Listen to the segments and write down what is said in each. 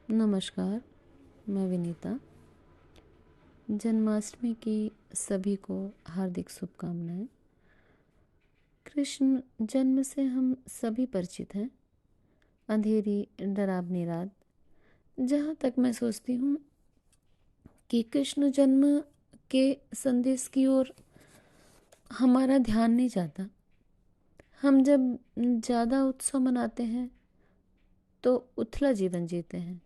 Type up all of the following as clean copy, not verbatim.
नमस्कार, मैं विनीता। जन्माष्टमी की सभी को हार्दिक शुभकामनाएं। कृष्ण जन्म से हम सभी परिचित हैं। अंधेरी डरावनी रात। जहाँ तक मैं सोचती हूँ कि कृष्ण जन्म के संदेश की ओर हमारा ध्यान नहीं जाता। हम जब ज़्यादा उत्सव मनाते हैं तो उथला जीवन जीते हैं।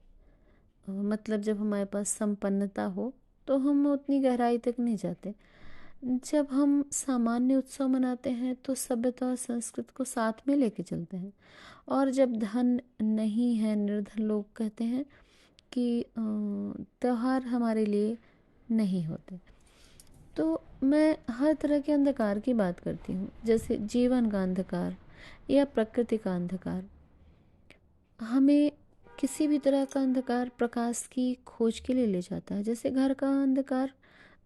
मतलब जब हमारे पास संपन्नता हो तो हम उतनी गहराई तक नहीं जाते। जब हम सामान्य उत्सव मनाते हैं तो सभ्यता और संस्कृति को साथ में लेके चलते हैं। और जब धन नहीं है, निर्धन लोग कहते हैं कि त्योहार हमारे लिए नहीं होते। तो मैं हर तरह के अंधकार की बात करती हूँ, जैसे जीवन का अंधकार या प्रकृति का अंधकार। हमें किसी भी तरह का अंधकार प्रकाश की खोज के लिए ले जाता है। जैसे घर का अंधकार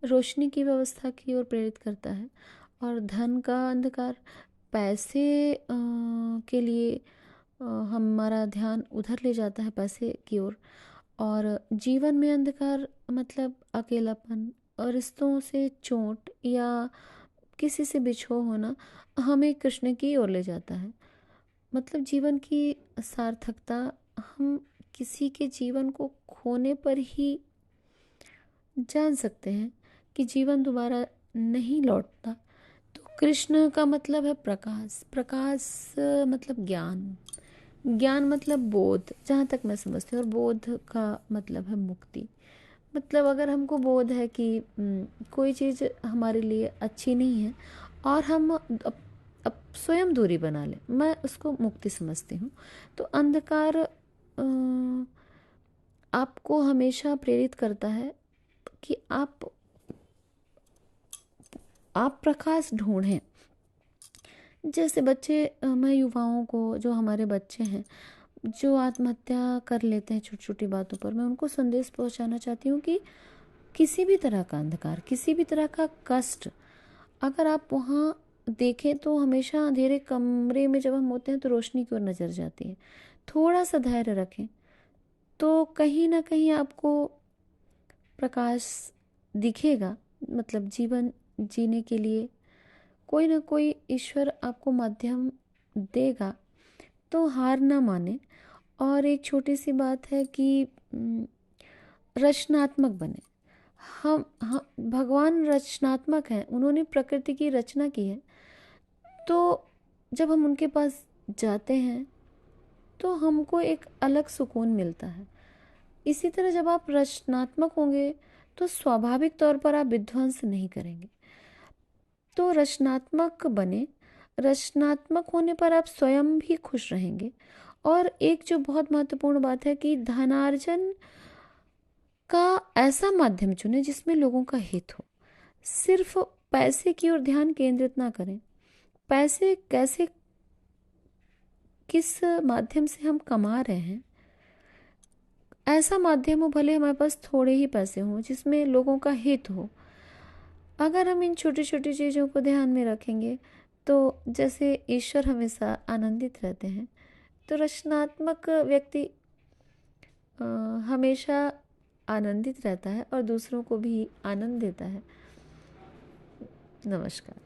रोशनी की व्यवस्था की ओर प्रेरित करता है, और धन का अंधकार पैसे के लिए हमारा ध्यान उधर ले जाता है, पैसे की ओर। और जीवन में अंधकार मतलब अकेलापन और रिश्तों से चोट या किसी से बिछो होना हमें कृष्ण की ओर ले जाता है। मतलब जीवन की सार्थकता हम किसी के जीवन को खोने पर ही जान सकते हैं कि जीवन दोबारा नहीं लौटता। तो कृष्ण का मतलब है प्रकाश। प्रकाश मतलब ज्ञान। ज्ञान मतलब बोध, जहाँ तक मैं समझती हूँ। और बोध का मतलब है मुक्ति। मतलब अगर हमको बोध है कि कोई चीज़ हमारे लिए अच्छी नहीं है और हम अब स्वयं दूरी बना लें, मैं उसको मुक्ति समझती हूँ। तो अंधकार आपको हमेशा प्रेरित करता है कि आप प्रकाश ढूंढें। जैसे बच्चे, मैं युवाओं को, जो हमारे बच्चे हैं जो आत्महत्या कर लेते हैं छोटी छोटी बातों पर, मैं उनको संदेश पहुंचाना चाहती हूँ कि किसी भी तरह का अंधकार, किसी भी तरह का कष्ट अगर आप वहाँ देखें तो हमेशा अंधेरे कमरे में जब हम होते हैं तो रोशनी की ओर नजर जाती है। थोड़ा सा धैर्य रखें तो कहीं ना कहीं आपको प्रकाश दिखेगा। मतलब जीवन जीने के लिए कोई ना कोई ईश्वर आपको माध्यम देगा। तो हार ना माने। और एक छोटी सी बात है कि रचनात्मक बने। हम भगवान रचनात्मक हैं, उन्होंने प्रकृति की रचना की है। तो जब हम उनके पास जाते हैं तो हमको एक अलग सुकून मिलता है। इसी तरह जब आप रचनात्मक होंगे तो स्वाभाविक तौर पर आप विध्वंस नहीं करेंगे। तो रचनात्मक बने। रचनात्मक होने पर आप स्वयं भी खुश रहेंगे। और एक जो बहुत महत्वपूर्ण बात है कि धनार्जन का ऐसा माध्यम चुने जिसमें लोगों का हित हो। सिर्फ पैसे की ओर ध्यान केंद्रित ना करें। पैसे कैसे, किस माध्यम से हम कमा रहे हैं, ऐसा माध्यम हो, भले हमारे पास थोड़े ही पैसे हों, जिसमें लोगों का हित हो। अगर हम इन छोटी छोटी चीज़ों को ध्यान में रखेंगे तो जैसे ईश्वर हमेशा आनंदित रहते हैं, तो रचनात्मक व्यक्ति हमेशा आनंदित रहता है और दूसरों को भी आनंद देता है। नमस्कार।